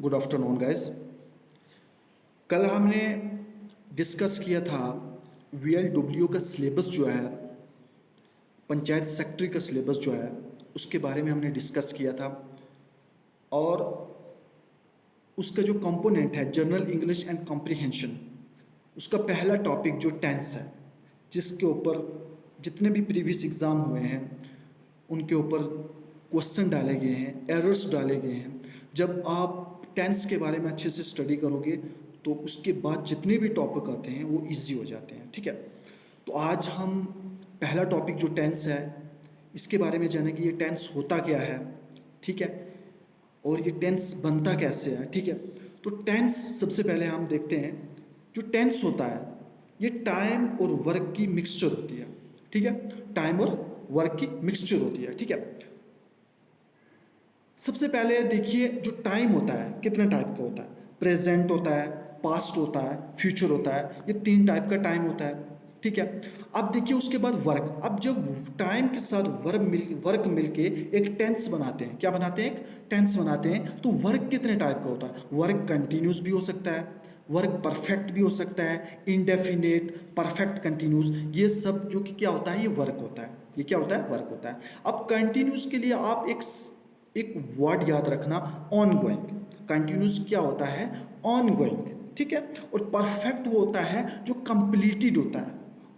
Good afternoon guys. कल हमने discuss किया था VLW का सिलेबस जो है, पंचायत सेक्रेटरी का सिलेबस जो है, उसके बारे में हमने डिस्कस किया था। और उसका जो कंपोनेंट है जनरल इंग्लिश एंड कॉम्प्रिहेंशन, उसका पहला टॉपिक जो टेंस है, जिसके ऊपर जितने भी प्रीवियस एग्ज़ाम हुए हैं उनके ऊपर क्वेश्चन डाले गए हैं, एरर्स डाले गए हैं। जब आप टेंस के बारे में अच्छे से स्टडी करोगे तो उसके बाद जितने भी टॉपिक आते हैं वो इजी हो जाते हैं। ठीक है, तो आज हम पहला टॉपिक जो टेंस है इसके बारे में जानेंगे। ये टेंस होता क्या है, ठीक है, और ये टेंस बनता कैसे है। ठीक है, तो टेंस सबसे पहले हम देखते हैं। जो टेंस होता है ये टाइम और वर्क की मिक्सचर होती है। ठीक है, टाइम और वर्क की मिक्सचर होती है। ठीक है, सबसे पहले देखिए जो टाइम होता है कितने टाइप का होता है। प्रेजेंट होता है, पास्ट होता है, फ्यूचर होता है। ये 3 टाइप का टाइम होता है। ठीक है, अब देखिए उसके बाद वर्क। अब जब टाइम के साथ वर्क मिलके एक टेंस बनाते हैं, क्या बनाते हैं, एक टेंस बनाते हैं। तो वर्क कितने टाइप का होता है। वर्क कंटिन्यूस भी हो सकता है, वर्क परफेक्ट भी हो सकता है, इंडेफिनेट, परफेक्ट कंटिन्यूस। ये सब जो कि क्या होता है, ये वर्क होता है। ये क्या होता है, वर्क होता है। अब कंटिन्यूस के लिए आप एक वर्ड याद रखना, ऑन गोइंग। कंटिन्यूस क्या होता है, ऑन गोइंग। ठीक है, और परफेक्ट वो होता है जो कंप्लीटेड होता है।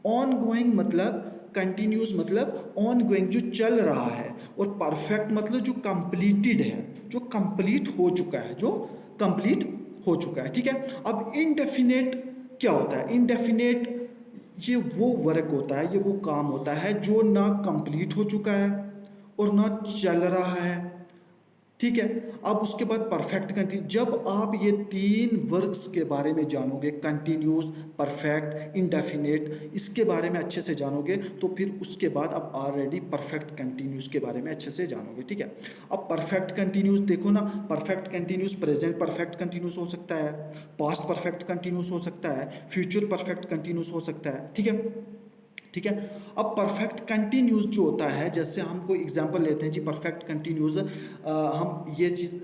ऑन गोइंग मतलब, कंटिन्यूस मतलब ऑन गोइंग जो चल रहा है, और परफेक्ट मतलब जो कंप्लीटेड है, जो कंप्लीट हो चुका है, जो कंप्लीट हो चुका है। ठीक है, अब इनडेफिनेट क्या होता है। इनडेफिनेट ये वो वर्क होता है, ये वो काम होता है जो ना कंप्लीट हो चुका है और ना चल रहा है। ठीक है, अब उसके बाद परफेक्ट कंटिन्यू। जब आप ये 3 वर्क्स के बारे में जानोगे, कंटिन्यूस, परफेक्ट, इंडेफिनेट, इसके बारे में अच्छे से जानोगे तो फिर उसके बाद आप ऑलरेडी परफेक्ट कंटिन्यूस के बारे में अच्छे से जानोगे। ठीक है, अब परफेक्ट कंटिन्यूस देखो ना, perfect continuous present perfect continuous हो सकता है, पास्ट परफेक्ट कंटिन्यूस हो सकता है, फ्यूचर परफेक्ट कंटिन्यूस हो सकता है। ठीक है, ठीक है, अब परफेक्ट कंटिन्यूस जो होता है, जैसे हम कोई एग्जांपल लेते हैं जी, परफेक्ट कंटिन्यूस हम ये चीज़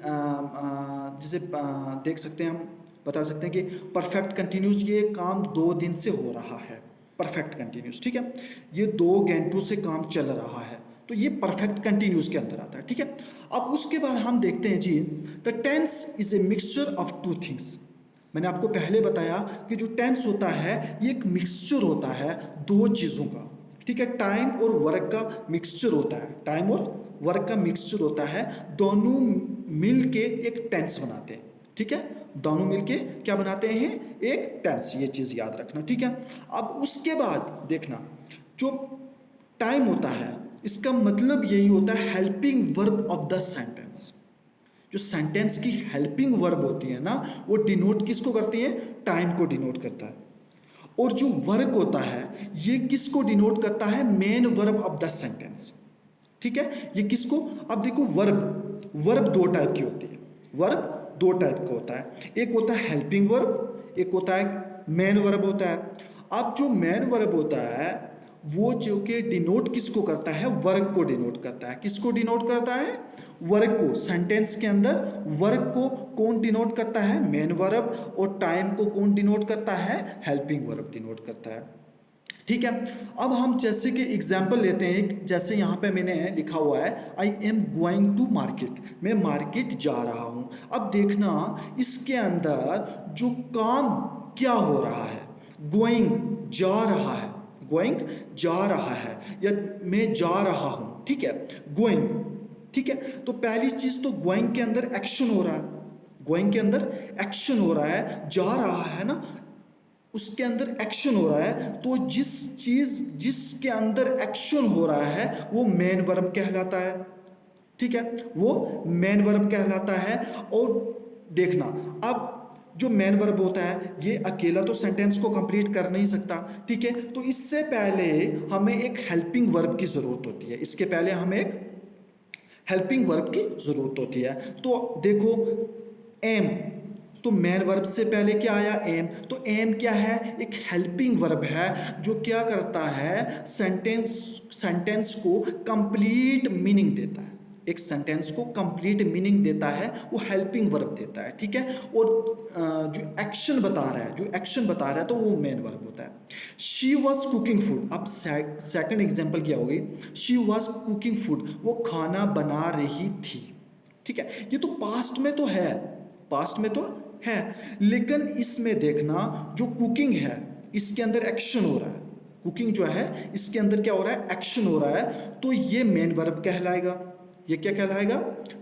जैसे देख सकते हैं, हम बता सकते हैं कि परफेक्ट कंटिन्यूस ये काम 2 दिन से हो रहा है। परफेक्ट कंटिन्यूस, ठीक है, ये 2 घंटों से काम चल रहा है, तो ये परफेक्ट कंटिन्यूस के अंदर आता है। ठीक है, अब उसके बाद हम देखते हैं जी, the tense is a mixture of 2 things. मैंने आपको पहले बताया कि जो टेंस होता है ये एक मिक्सचर होता है 2 चीज़ों का। ठीक है, टाइम और वर्क का मिक्सचर होता है, टाइम और वर्क का मिक्सचर होता है। दोनों मिल के एक टेंस बनाते हैं। ठीक है, दोनों मिलके क्या बनाते हैं, एक टेंस। ये चीज़ याद रखना। ठीक है, अब उसके बाद देखना, जो टाइम होता है इसका मतलब यही होता है helping verb of the sentence. जो सेंटेंस की हेल्पिंग वर्ब होती है ना, वो डिनोट किसको करती है, टाइम को डिनोट करता है। और जो वर्क होता है ये किसको डिनोट करता है, main verb of the sentence. ठीक है, ये किसको, अब देखो वर्ब, वर्ब 2 टाइप की होती है। वर्ब 2 टाइप का होता है, एक होता है हेल्पिंग वर्ब, एक होता है मेन वर्ब होता है। अब जो मेन वर्ब होता है वो जो कि डिनोट किसको करता है, वर्क को डिनोट करता है। किसको डिनोट करता है, वर्क को। सेंटेंस के अंदर वर्क को कौन डिनोट करता है, मेन वर्ब, और टाइम को कौन डिनोट करता है, हेल्पिंग वर्ब डिनोट करता है। ठीक है, अब हम जैसे कि एग्जाम्पल लेते हैं, जैसे यहाँ पे मैंने लिखा हुआ है I am going to market, मैं मार्केट जा रहा हूँ। अब देखना इसके अंदर जो काम क्या हो रहा है, गोइंग जा रहा है, गोइंग जा रहा है, या मैं जा रहा हूँ। ठीक है, गोइंग। ठीक है, तो पहली चीज तो गोइंग के अंदर एक्शन हो रहा है, गोइंग के अंदर एक्शन हो रहा है, जा रहा है ना, उसके अंदर एक्शन हो रहा है। तो जिसके अंदर एक्शन हो रहा है वो मेन वर्ब कहलाता है। ठीक है, वो मेन वर्ब कहलाता है। और देखना, अब जो मेन वर्ब होता है ये अकेला तो सेंटेंस को कंप्लीट कर नहीं सकता। ठीक है, तो इससे पहले हमें एक हेल्पिंग वर्ब की जरूरत होती है, इसके पहले हमें एक हेल्पिंग वर्ब की जरूरत होती है। तो देखो एम, तो मेन वर्ब से पहले क्या आया, एम। तो एम क्या है, एक हेल्पिंग वर्ब है जो क्या करता है, सेंटेंस को कंप्लीट मीनिंग देता है। एक सेंटेंस को कंप्लीट मीनिंग देता है वो हेल्पिंग वर्ब देता है, ठीक है। और जो एक्शन बता रहा है, तो वो मेन वर्ब होता है। शी वॉज कुकिंग फूड, अब सेकंड एग्जाम्पल क्या हो गई, शी वॉज कुकिंग फूड, वो खाना बना रही थी, ठीक है। ये तो पास्ट में तो है, लेकिन इसमें देखना जो कुकिंग है इसके अंदर एक्शन हो रहा है, कुकिंग जो है इसके अंदर क्या हो रहा है, एक्शन हो रहा है, तो ये मेन वर्ब कहलाएगा। ये क्या कहलाएगा,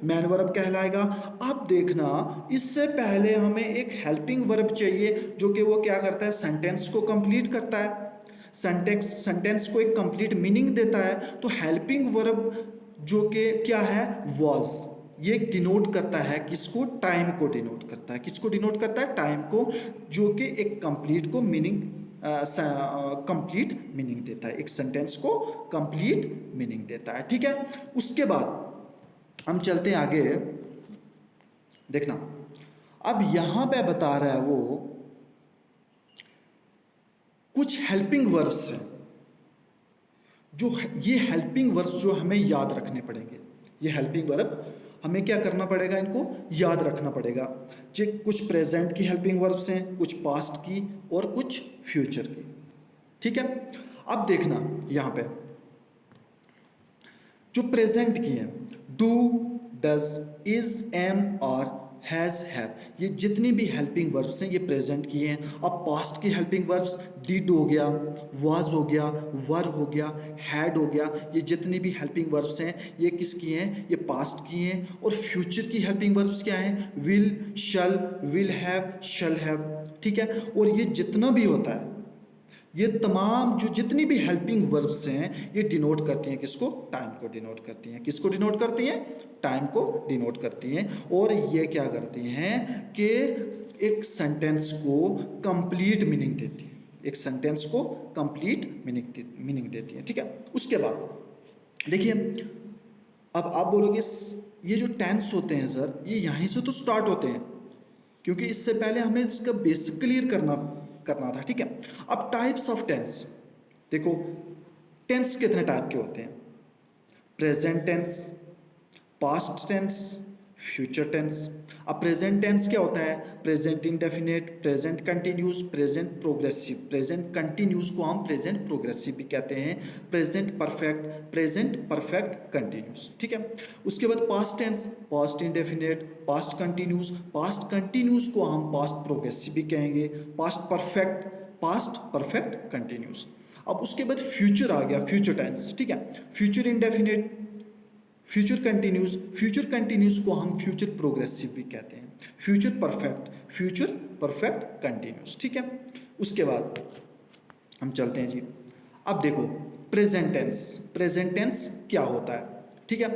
मेन वर्ब कहलाएगा। अब देखना इससे पहले हमें एक हेल्पिंग वर्ब चाहिए जो कि वो क्या करता है, सेंटेंस को कंप्लीट करता है, सेंटेंस को एक कंप्लीट मीनिंग देता है। तो हेल्पिंग वर्ब जो कि क्या है, वॉज, ये डिनोट करता है किसको, टाइम को डिनोट करता है, किसको डिनोट करता है, टाइम को, जो कि एक कंप्लीट को मीनिंग कंप्लीट मीनिंग देता है, एक सेंटेंस को कंप्लीट मीनिंग देता है, ठीक है। उसके बाद हम चलते हैं आगे, देखना अब यहां पे बता रहा है वो कुछ हेल्पिंग वर्ब्स हैं, जो ये हेल्पिंग वर्ब्स जो हमें याद रखने पड़ेंगे, ये हेल्पिंग वर्ब हमें क्या करना पड़ेगा, इनको याद रखना पड़ेगा। जो कुछ प्रेजेंट की हेल्पिंग वर्ब्स हैं, कुछ पास्ट की और कुछ फ्यूचर की, ठीक है। अब देखना यहां पे जो प्रेजेंट की है, do, does, is, am, are, has, have, ये जितनी भी हेल्पिंग वर्ब्स हैं ये प्रेजेंट की हैं। अब पास्ट की हेल्पिंग वर्ब्स डिड हो गया, वाज हो गया, वर हो गया, हैड हो गया, ये जितनी भी हेल्पिंग वर्ब्स हैं ये किसकी हैं, ये पास्ट की हैं। और फ्यूचर की हेल्पिंग वर्ब्स क्या हैं, will, shall, will have, shall have, ठीक है। और ये जितना भी होता है, ये तमाम जो जितनी भी हेल्पिंग वर्ब्स हैं ये डिनोट करती हैं किसको, टाइम को डिनोट करती हैं, किसको डिनोट करती हैं, टाइम को डिनोट करती हैं। और ये क्या करती हैं कि एक सेंटेंस को कंप्लीट मीनिंग देती हैं, एक सेंटेंस को कंप्लीट मीनिंग देती हैं, ठीक है। उसके बाद देखिए, अब आप बोलोगे ये जो टेंस होते हैं सर ये यहीं से तो स्टार्ट होते हैं, क्योंकि इससे पहले हमें इसका बेसिक क्लियर करना था, ठीक है। अब टाइप्स ऑफ टेंस देखो, टेंस कितने टाइप के होते हैं, present tense, past tense, future tense. अब प्रेजेंट टेंस क्या होता है, present indefinite, present continuous, present progressive, present continuous को हम प्रेजेंट प्रोग्रेसिव भी कहते हैं, present perfect, present perfect continuous, ठीक है। उसके बाद past tense, past indefinite, past continuous को हम पास्ट प्रोग्रेसिव भी कहेंगे, पास्ट परफेक्ट कंटिन्यूस। अब उसके बाद फ्यूचर आ गया, फ्यूचर टेंस, ठीक है, फ्यूचर इंडेफिनिट, फ्यूचर कंटिन्यूस को हम फ्यूचर प्रोग्रेसिव भी कहते हैं, फ्यूचर परफेक्ट कंटिन्यूस, ठीक है। उसके बाद हम चलते हैं जी, अब देखो प्रेजेंट टेंस क्या होता है, ठीक है।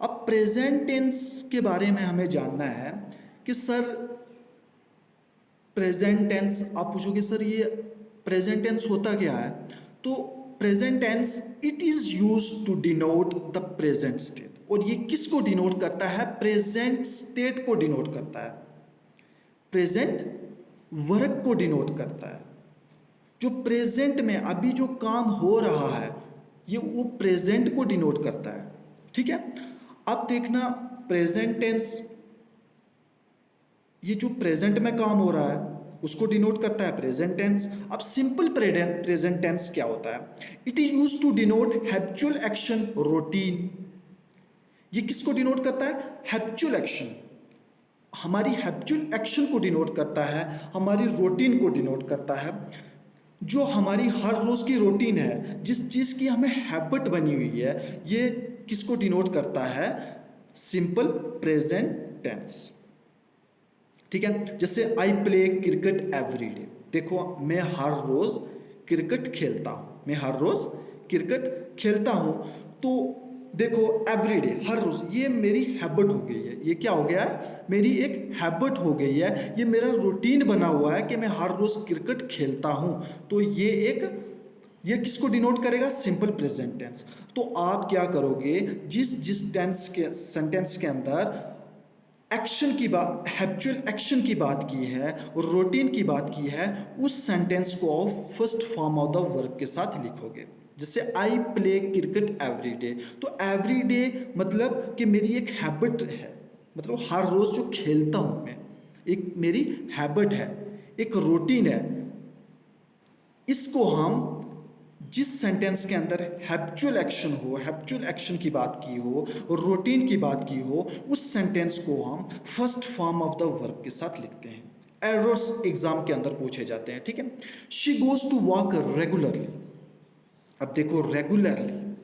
अब प्रेजेंट टेंस के बारे में हमें जानना है कि सर प्रेजेंट टेंस, आप पूछोगे सर ये प्रेजेंट टेंस होता क्या है, तो present tense it is used to denote the present state. और ये किसको डिनोट करता है, प्रेजेंट स्टेट को डिनोट करता है, प्रेजेंट वर्क को डिनोट करता है। जो प्रेजेंट में अभी जो काम हो रहा है ये वो प्रेजेंट को डिनोट करता है, ठीक है। अब देखना प्रेजेंट टेंस, ये जो प्रेजेंट में काम हो रहा है उसको डिनोट करता है प्रेजेंट टेंस। अब सिंपल प्रेजेंट टेंस क्या होता है, it is used to denote habitual action, routine. ये किसको डिनोट करता है, हैबिचुअल एक्शन, हमारी हैबिचुअल एक्शन को डिनोट करता है, हमारी रूटीन को डिनोट करता है। जो हमारी हर रोज की रूटीन है, जिस चीज की हमें हैबिट बनी हुई है, ये किसको डिनोट करता है, सिंपल प्रेजेंट टेंस, ठीक है। जैसे I play cricket every day, देखो मैं हर रोज क्रिकेट खेलता हूं, तो देखो एवरी डे, हर रोज, ये मेरी हैबिट हो गई है, ये क्या हो गया है, मेरी एक हैबिट हो गई है, ये मेरा रूटीन बना हुआ है कि मैं हर रोज क्रिकेट खेलता हूं। तो ये किसको डिनोट करेगा, सिंपल प्रेजेंट टेंस। तो आप क्या करोगे, जिस सेंटेंस के अंदर एक्शन की बात, हैबिचुअल एक्शन की बात की है और रूटीन की बात की है, उस सेंटेंस को first form of the verb के साथ लिखोगे। जैसे I play cricket every day, तो एवरी डे मतलब कि मेरी एक हैबिट है, मतलब हर रोज़ जो खेलता हूँ मैं, एक मेरी हैबिट है, एक रूटीन है। इसको हम जिस सेंटेंस के अंदर हैबिचुअल एक्शन हो, हैबिचुअल एक्शन की बात की हो और रूटीन की बात की हो, उस सेंटेंस को हम first form of the verb के साथ लिखते हैं। एरर्स एग्जाम के अंदर पूछे जाते हैं, ठीक है। She goes to walk regularly. अब देखो रेगुलरली,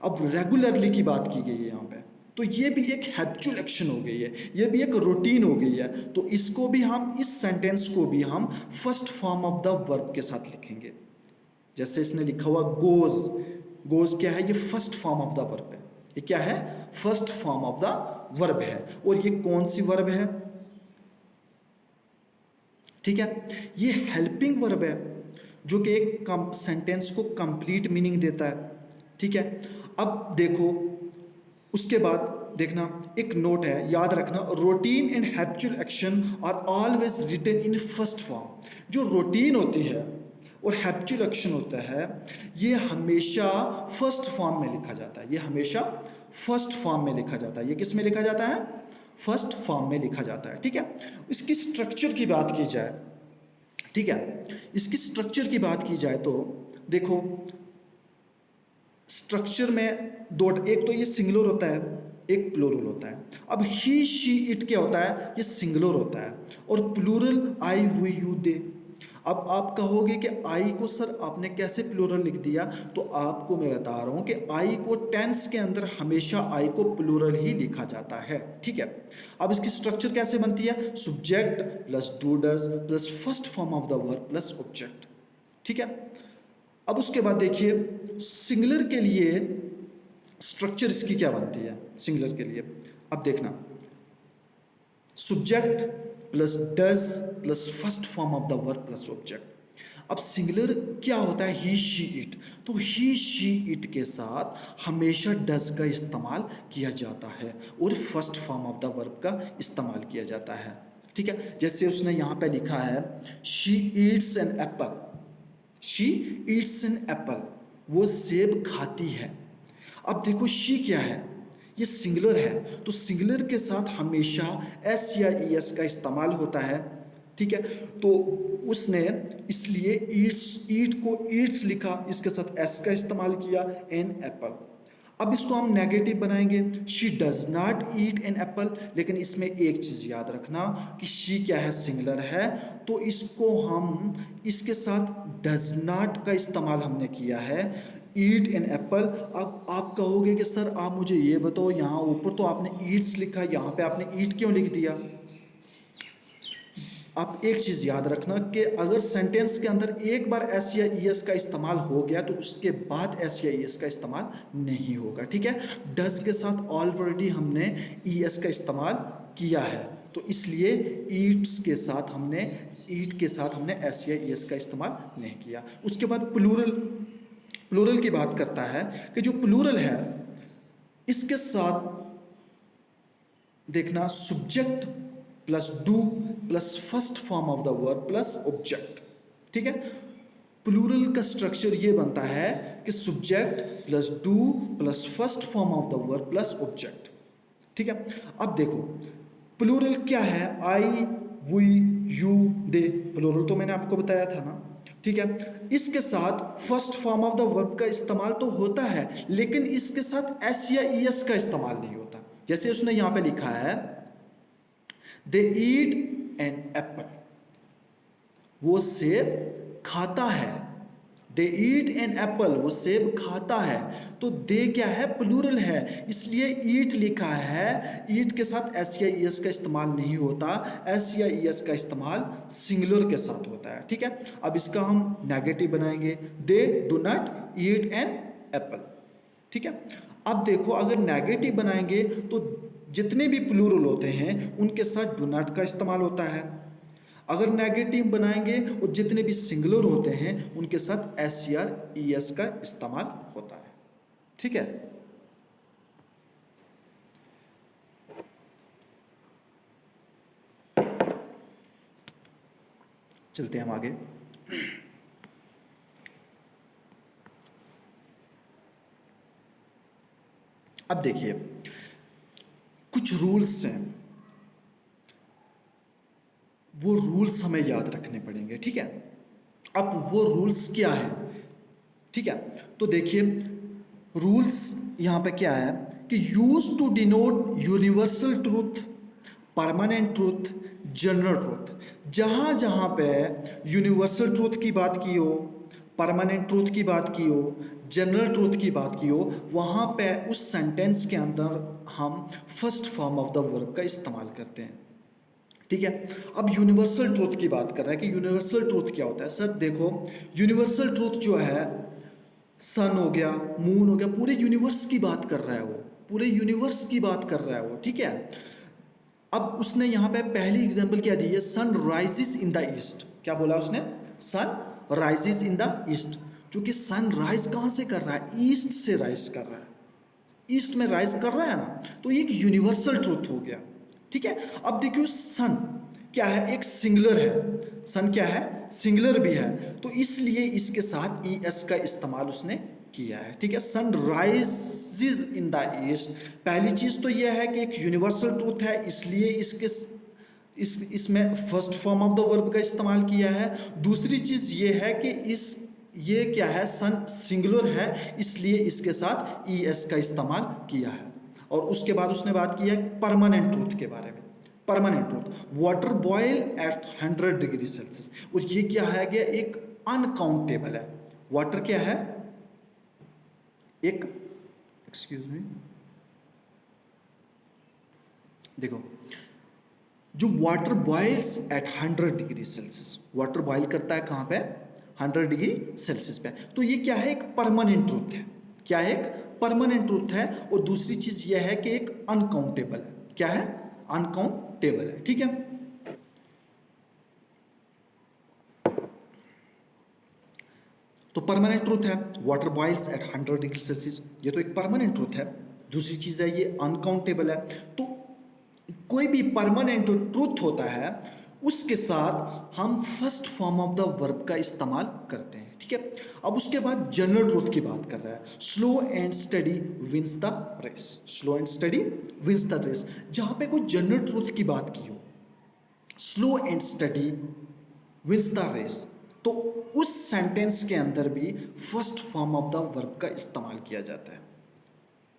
अब रेगुलरली की बात की गई है यहाँ पे, तो ये भी एक हैबिचुअल एक्शन हो गई है, ये भी एक रूटीन हो गई है। तो इसको भी हम, इस सेंटेंस को भी हम first form of the verb के साथ लिखेंगे। जैसे इसने लिखा हुआ गोज, गोज क्या है, ये first form of the verb है। ये क्या है, first form of the verb है। और ये कौन सी वर्ब है, ठीक है, ये हेल्पिंग वर्ब है, जो कि एक सेंटेंस को कंप्लीट मीनिंग देता है, ठीक है। अब देखो उसके बाद देखना, एक नोट है, याद रखना, routine and habitual action are always written in first form. जो रूटीन होती है और हैबिचुअल एक्शन होता है, ये हमेशा फर्स्ट फॉर्म में लिखा जाता है, ये हमेशा फर्स्ट फॉर्म में लिखा जाता है। ये किस में लिखा जाता है, फर्स्ट फॉर्म में लिखा जाता है, ठीक है। इसकी स्ट्रक्चर की बात की जाए, ठीक है, इसकी स्ट्रक्चर की बात की जाए तो देखो स्ट्रक्चर में दो, एक तो ये सिंगुलर होता है, एक प्लूरल होता है। अब ही शी इट क्या होता है, ये सिंगुलर होता है, और plural I we you they. अब आप कहोगे कि आई को सर आपने कैसे प्लूरल लिख दिया, तो आपको मैं बता रहा हूँ कि आई को टेंस के अंदर हमेशा आई को प्लूरल ही लिखा जाता है, ठीक है। अब इसकी स्ट्रक्चर कैसे बनती है, subject plus do does plus first form of the verb plus object, ठीक है। अब उसके बाद देखिए सिंगुलर के लिए स्ट्रक्चर इसकी क्या बनती है, सिंगुलर के लिए अब देखना, subject plus does plus first form of the verb plus object. अब सिंगुलर क्या होता है, ही शी इट, तो ही शी इट के साथ हमेशा डज का इस्तेमाल किया जाता है और first form of the verb का इस्तेमाल किया जाता है, ठीक है। जैसे उसने यहाँ पे लिखा है she eats an apple, she eats an apple, वो सेब खाती है। अब देखो शी क्या है, ये सिंगुलर है, तो सिंगुलर के साथ हमेशा एस या ई एस का इस्तेमाल होता है, ठीक है। तो उसने इसलिए ईट्स, ईट को ईट्स लिखा, इसके साथ एस का इस्तेमाल किया, एन एप्पल। अब इसको हम नेगेटिव बनाएंगे, she does not eat an apple, लेकिन इसमें एक चीज़ याद रखना कि शी क्या है, सिंगुलर है, तो इसको हम इसके साथ डज नॉट का इस्तेमाल हमने किया है, ईट एन एप्पल। अब आप कहोगे कि सर आप मुझे ये बताओ, यहाँ ऊपर तो आपने ईट्स लिखा, यहाँ पे आपने ईट क्यों लिख दिया। आप एक चीज़ याद रखना कि अगर सेंटेंस के अंदर एक बार एस या ई एस का इस्तेमाल हो गया तो उसके बाद एस या ई एस का इस्तेमाल नहीं होगा, ठीक है। डज के साथ ऑलरेडी हमने ई एस का इस्तेमाल किया है, तो इसलिए ईट्स के साथ हमने, ईट के साथ हमने एस या ई एस का इस्तेमाल नहीं किया। उसके बाद प्लूरल, प्लूरल की बात करता है कि जो प्लूरल है इसके साथ देखना subject plus do plus first form of the verb plus object, ठीक है। प्लूरल का स्ट्रक्चर ये बनता है कि subject plus do plus first form of the verb plus object, ठीक है। अब देखो प्लूरल क्या है, आई वी यू दे, प्लूरल तो मैंने आपको बताया था ना, ठीक है। इसके साथ first form of the verb का इस्तेमाल तो होता है, लेकिन इसके साथ एस या ई एस का इस्तेमाल नहीं होता। जैसे उसने यहां पे लिखा है दे ईट एन एप्पल, वो सेब खाता है, दे ईट एन एप्पल, वो सेब खाता है, तो दे क्या है, प्लूरल है, इसलिए ईट लिखा है, ईट के साथ एस या ई एस का इस्तेमाल नहीं होता, एस या ई एस का इस्तेमाल सिंगुलर के साथ होता है, ठीक है। अब इसका हम नेगेटिव बनाएंगे, they do not eat an apple, ठीक है। अब देखो अगर नेगेटिव बनाएंगे तो जितने भी प्लूरल होते हैं उनके साथ डू नॉट का इस्तेमाल होता है, अगर नेगेटिव बनाएंगे और जितने भी सिंगुलर होते हैं उनके साथ एस या ई एस का इस्तेमाल होता है, ठीक है। चलते हैं हम आगे। अब देखिए कुछ रूल्स हैं, वो रूल्स हमें याद रखने पड़ेंगे, ठीक है। अब वो रूल्स क्या है, ठीक है। तो देखिए रूल्स यहाँ पे क्या है कि use to denote universal truth, permanent truth, general truth. जहाँ जहाँ पे यूनिवर्सल ट्रूथ की बात की हो, परमानेंट ट्रूथ की बात की हो, जनरल ट्रूथ की बात की हो, वहाँ पे उस सेंटेंस के अंदर हम first form of the verb का इस्तेमाल करते हैं, ठीक है। अब यूनिवर्सल ट्रूथ की बात कर रहा है कि यूनिवर्सल ट्रूथ क्या होता है। सर देखो यूनिवर्सल ट्रूथ जो है सन हो गया, मून हो गया, पूरे यूनिवर्स की बात कर रहा है वो, पूरे यूनिवर्स की बात कर रहा है वो, ठीक है। अब उसने यहाँ पे पहली एग्जांपल क्या दी है, sun rises in the east. क्या बोला उसने, sun rises in the east, जो कि सन राइज कहाँ से कर रहा है, ईस्ट से राइज कर रहा है, ईस्ट में राइज कर रहा है ना, तो ये एक यूनिवर्सल ट्रूथ हो गया, ठीक है। अब देखियो सन क्या है, एक सिंगुलर है, सन क्या है, सिंगुलर भी है, तो इसलिए इसके साथ ई एस का इस्तेमाल उसने किया है, ठीक है। Sun rises in the east, पहली चीज तो यह है कि एक यूनिवर्सल ट्रूथ है, इसलिए इसमें first form of the verb का इस्तेमाल किया है। दूसरी चीज ये है कि ये क्या है, सन सिंगुलर है, इसलिए इसके साथ ई एस का इस्तेमाल किया है। और उसके बाद उसने बात की है परमानेंट ट्रूथ के बारे में। Permanent truth, water boil at 100 degree Celsius, और ये क्या है कि एक अनकाउंटेबल है। वाटर क्या है, एक, एक्सक्यूज मी, देखो जो water boils at 100 degree Celsius, water boil करता है कहाँ पे, 100 डिग्री सेल्सियस पे, तो ये क्या है, एक परमानेंट ट्रूथ है। क्या है, एक परमानेंट ट्रूथ है। और दूसरी चीज यह है कि एक अनकाउंटेबल है। क्या है, अनकाउंटेबल है, ठीक है। तो परमानेंट ट्रूथ है, water boils at 100 degree Celsius, ये तो एक परमानेंट ट्रूथ है। दूसरी चीज है ये अनकाउंटेबल है। तो कोई भी परमानेंट जो ट्रूथ होता है उसके साथ हम first form of the verb का इस्तेमाल करते हैं, ठीक है। अब उसके बाद जनरल ट्रूथ की बात कर रहा है, slow and steady wins the race, slow and steady wins the race. जहां पे कोई जनरल ट्रूथ की बात की हो, slow and steady wins the race, तो उस सेंटेंस के अंदर भी first form of the verb का इस्तेमाल किया जाता है,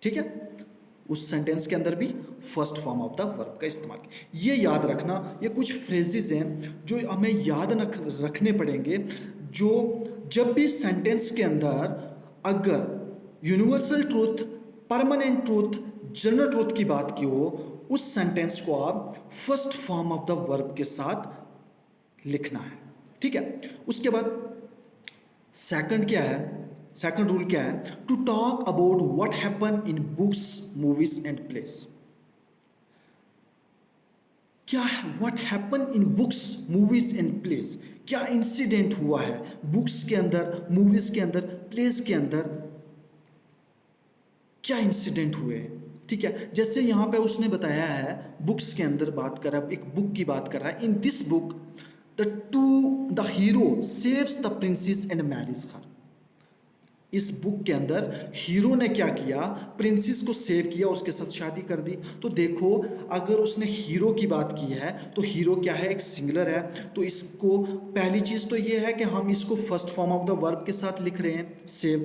ठीक है। उस सेंटेंस के अंदर भी first form of the verb का इस्तेमाल। ये याद रखना, ये कुछ फ्रेजेस हैं जो हमें याद रखने पड़ेंगे, जो जब भी सेंटेंस के अंदर अगर universal truth, permanent truth, general truth की बात की हो, उस सेंटेंस को आप first form of the verb के साथ लिखना है, ठीक है। उसके बाद सेकंड क्या है, सेकंड रूल क्या है, to talk about what happen in books, movies and place. क्या है, what happen in books, movies and place, क्या इंसिडेंट हुआ है बुक्स के अंदर, मूवीज के अंदर, प्लेस के अंदर, क्या इंसिडेंट हुए हैं, ठीक है। जैसे यहाँ पे उसने बताया है, बुक्स के अंदर बात कर रहा है, एक बुक की बात कर रहा है, in this book the hero saves the princess and marries her. इस बुक के अंदर हीरो ने क्या किया, प्रिंसेस को सेव किया, उसके साथ शादी कर दी। तो देखो अगर उसने हीरो की बात की है तो हीरो क्या है, एक सिंगुलर है, तो इसको पहली चीज तो ये है कि हम इसको first form of the verb के साथ लिख रहे हैं, सेव।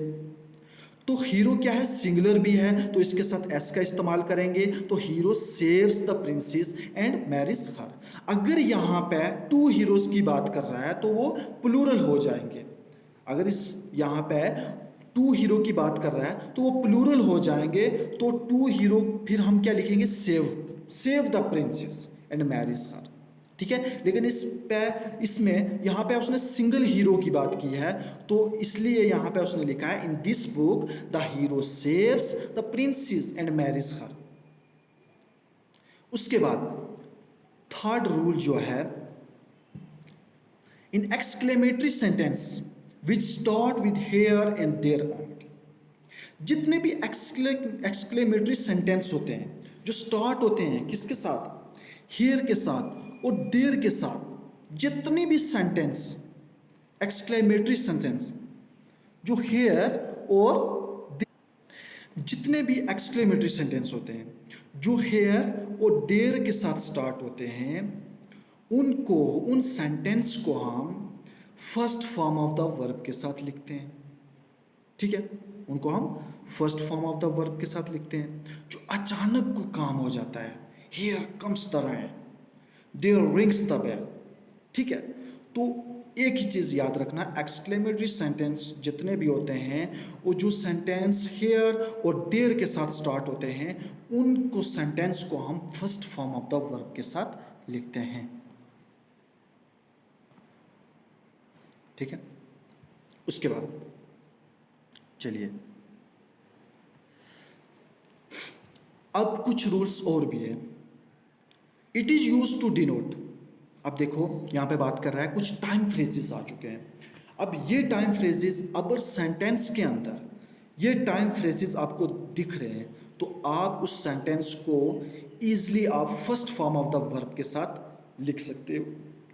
तो हीरो क्या है, सिंगुलर भी है, तो इसके साथ एस का इस्तेमाल करेंगे, तो hero saves the princess and marries her. अगर यहाँ पे टू हीरोज की बात कर रहा है तो वो प्लूरल हो जाएंगे। अगर इस यहाँ पे टू हीरो की बात कर रहा है तो वो प्लूरल हो जाएंगे, तो टू हीरो फिर हम क्या लिखेंगे, save the princess and marries her, ठीक है। लेकिन इसमें यहाँ पे उसने सिंगल हीरो की बात की है, तो इसलिए यहाँ पे उसने लिखा है in this book the hero saves the princess and marries her. उसके बाद थर्ड रूल जो है, in exclamatory sentence which start with here and there only. जितने भी एक्सक्लेमेटरी सेंटेंस होते हैं जो स्टार्ट होते हैं किसके साथ, हेयर के साथ और देयर के साथ, जितने भी सेंटेंस एक्सक्लेमेटरी सेंटेंस जो हेयर और जितने भी एक्सक्लेमेटरी सेंटेंस होते हैं जो हेयर और देयर के साथ स्टार्ट होते हैं, उनको, उन सेंटेंस को हम first form of the verb के साथ लिखते हैं। ठीक है, उनको हम first form of the verb के साथ लिखते हैं। जो अचानक को काम हो जाता है, here comes the rain, there rings the bell. ठीक है, तो एक ही चीज़ याद रखना, एक्सक्लेमेटरी सेंटेंस जितने भी होते हैं वो जो सेंटेंस हेयर और देयर के साथ स्टार्ट होते हैं, उनको सेंटेंस को हम first form of the verb के साथ लिखते हैं। ठीक है, उसके बाद चलिए अब कुछ रूल्स और भी है। It is use to denote, अब देखो यहाँ पे बात कर रहा है कुछ टाइम फ्रेजेस आ चुके हैं। अब ये टाइम फ्रेजेस अगर सेंटेंस के अंदर ये टाइम फ्रेजेस आपको दिख रहे हैं तो आप उस सेंटेंस को ईजिली आप first form of the verb के साथ लिख सकते हो।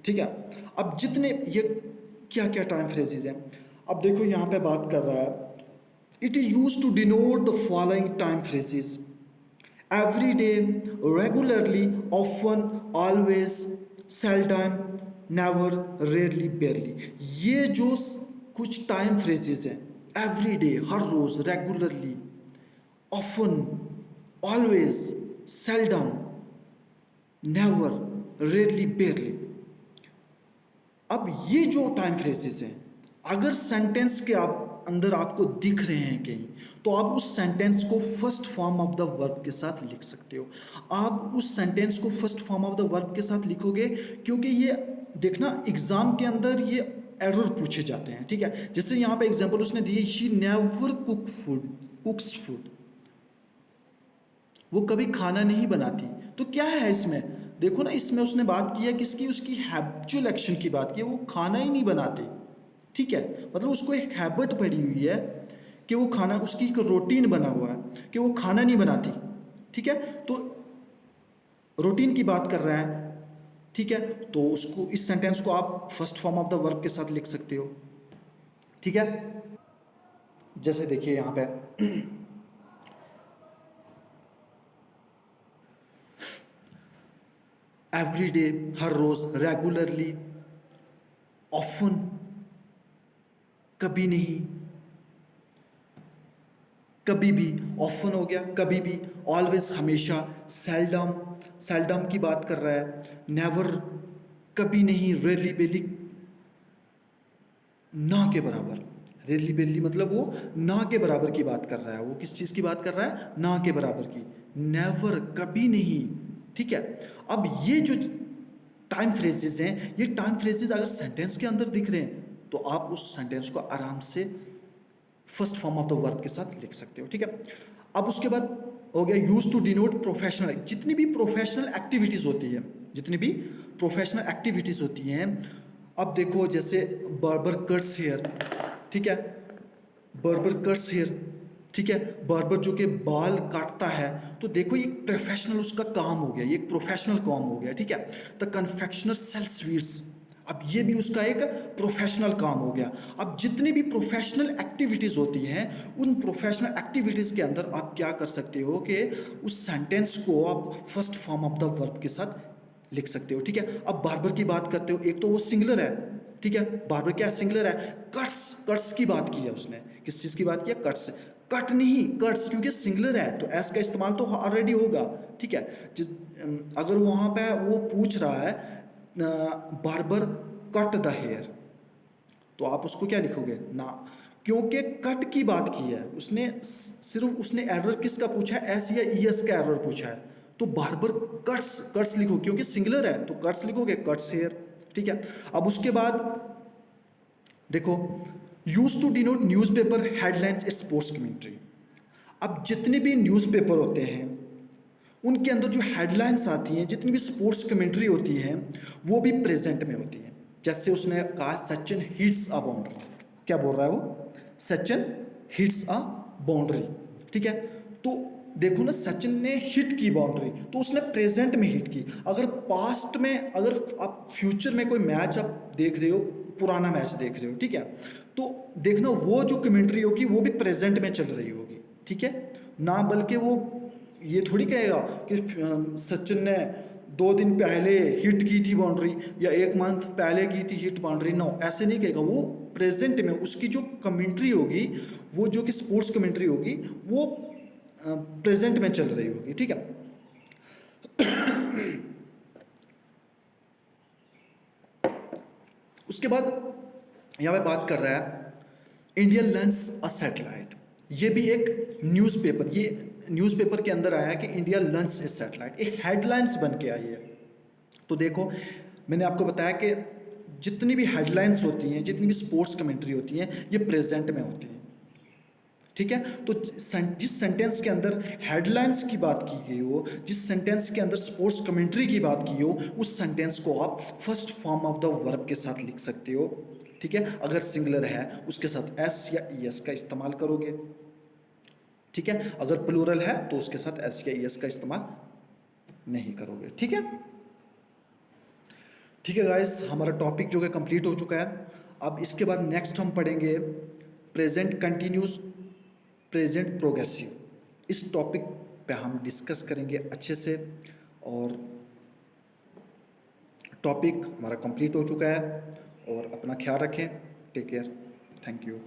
ठीक है, अब जितने ये क्या क्या टाइम फ्रेजेस हैं, अब देखो यहाँ पे बात कर रहा है, it is use to denote the following time phrases: every day, regularly, often, always, seldom, never, rarely, barely। ये जो कुछ टाइम फ्रेजेस हैं, एवरी डे हर रोज, regularly, often, always, seldom, never, rarely, barely. अब ये जो टाइम फ्रेजेस हैं अगर सेंटेंस के आप अंदर आपको दिख रहे हैं कहीं, तो आप उस सेंटेंस को first form of the verb के साथ लिख सकते हो। आप उस सेंटेंस को first form of the verb के साथ लिखोगे क्योंकि ये देखना एग्जाम के अंदर ये एरर पूछे जाते हैं। ठीक है, जैसे यहाँ पे एग्जांपल उसने दिए, शी नेवर कुक्स फूड, वो कभी खाना नहीं बनाती। तो क्या है इसमें, देखो ना, इसमें उसने बात की है किसकी, उसकी हैबिचुअल एक्शन की बात की है, वो खाना ही नहीं बनाती। ठीक है, मतलब उसको एक हैबिट पड़ी हुई है कि वो खाना, उसकी एक रूटीन बना हुआ है कि वो खाना नहीं बनाती। ठीक है, तो रूटीन की बात कर रहा है। ठीक है, तो उसको, इस सेंटेंस को आप first form of the verb के साथ लिख सकते हो। ठीक है, जैसे देखिए यहाँ पे एवरी डे हर रोज, रेगुलरली, ऑफन कभी नहीं, कभी भी, ऑफन हो गया कभी भी, ऑलवेज हमेशा, सेल्डम, सेल्डम की बात कर रहा है, नेवर कभी नहीं, रेयरली बेली ना के बराबर, रेयरली बेली मतलब वो ना के बराबर की बात कर रहा है। वो किस चीज़ की बात कर रहा है, ना के बराबर की, नेवर कभी नहीं। ठीक है, अब ये जो टाइम फ्रेजेस हैं, ये टाइम फ्रेजेस अगर सेंटेंस के अंदर दिख रहे हैं तो आप उस सेंटेंस को आराम से first form of the verb के साथ लिख सकते हो। ठीक है, अब उसके बाद हो गया यूज टू डिनोट प्रोफेशनल। जितनी भी प्रोफेशनल एक्टिविटीज़ होती है, जितनी भी प्रोफेशनल एक्टिविटीज़ होती हैं, अब देखो जैसे बार्बर कट्स हेयर। ठीक है, बार्बर कट्स हेयर। ठीक है, बार्बर जो कि बाल काटता है, तो देखो ये प्रोफेशनल उसका काम हो गया, ये एक प्रोफेशनल काम हो गया। ठीक है, द कन्फेक्शनर सेल्स स्वीट्स, अब ये भी उसका एक प्रोफेशनल काम हो गया। अब जितनी भी प्रोफेशनल एक्टिविटीज़ होती हैं, उन प्रोफेशनल एक्टिविटीज़ के अंदर आप क्या कर सकते हो कि उस सेंटेंस को आप first form of the verb के साथ लिख सकते हो। ठीक है, अब बार्बर की बात करते हो, एक तो वो सिंगुलर है। ठीक है, बार्बर क्या सिंगुलर है, कट्स, कट्स की बात की है उसने, किस चीज़ की बात की है, कट्स, कट नहीं कट्स, क्योंकि सिंगुलर है तो एस का इस्तेमाल तो ऑलरेडी होगा। ठीक है, जिस अगर वहाँ पे वो पूछ रहा है बार्बर कट द हेयर, तो आप उसको क्या लिखोगे, ना, क्योंकि कट की बात की है उसने, सिर्फ उसने एरर किसका पूछा है, एस या ई एस का एरर पूछा है, तो बार्बर कट्स, कट्स लिखो, क्योंकि सिंगुलर है तो कट्स लिखोगे, कट्स हेयर। ठीक है, अब उसके बाद देखो use to denote newspaper headlines sports commentary. अब जितने भी न्यूज़पेपर होते हैं उनके अंदर जो हेडलाइंस आती हैं, जितनी भी स्पोर्ट्स कमेंट्री होती है, वो भी प्रेजेंट में होती है। जैसे उसने कहा सचिन हिट्स अ बाउंड्री, क्या बोल रहा है वो, सचिन हिट्स अ बाउंड्री। ठीक है, तो देखो ना, सचिन ने हिट की बाउंड्री, तो उसने प्रेजेंट में हिट की। अगर पास्ट में, अगर आप फ्यूचर में कोई मैच आप देख रहे हो, पुराना मैच देख रहे हो, ठीक है, तो देखना वो जो कमेंट्री होगी वो भी प्रेजेंट में चल रही होगी। ठीक है, ना, बल्कि वो ये थोड़ी कहेगा कि सचिन ने 2 दिन पहले हिट की थी बाउंड्री या 1 मंथ पहले की थी हिट बाउंड्री। नो, ऐसे नहीं कहेगा। वो प्रेजेंट में उसकी जो कमेंट्री होगी, वो जो कि स्पोर्ट्स कमेंट्री होगी, वो प्रेजेंट में चल रही होगी, ठीक है। उसके बाद यहाँ पे बात कर रहा है इंडिया लॉन्च अ सैटेलाइट। ये भी एक न्यूज़पेपर, ये न्यूज़पेपर के अंदर आया है कि इंडिया लॉन्च ए सैटेलाइट, एक हेडलाइंस बन के आई है। तो देखो, मैंने आपको बताया कि जितनी भी हेडलाइंस होती हैं, जितनी भी स्पोर्ट्स कमेंट्री होती हैं, ये प्रेजेंट में होती हैं, ठीक है। तो जिस सेंटेंस के अंदर हेडलाइंस की बात की गई हो, जिस सेंटेंस के अंदर स्पोर्ट्स कमेंट्री की बात की हो, उस सेंटेंस को आप first form of the verb के साथ लिख सकते हो, ठीक है। अगर सिंगुलर है उसके साथ एस या ईएस का इस्तेमाल करोगे, ठीक है। अगर प्लूरल है तो उसके साथ एस या ईएस का इस्तेमाल नहीं करोगे, ठीक है। ठीक है गाइस, हमारा टॉपिक जो है कंप्लीट हो चुका है। अब इसके बाद नेक्स्ट हम पढ़ेंगे प्रेजेंट कंटिन्यूस, प्रेजेंट प्रोग्रेसिव। इस टॉपिक पे हम डिस्कस करेंगे अच्छे से। और टॉपिक हमारा कंप्लीट हो चुका है। और अपना ख्याल रखें। Take care. Thank you.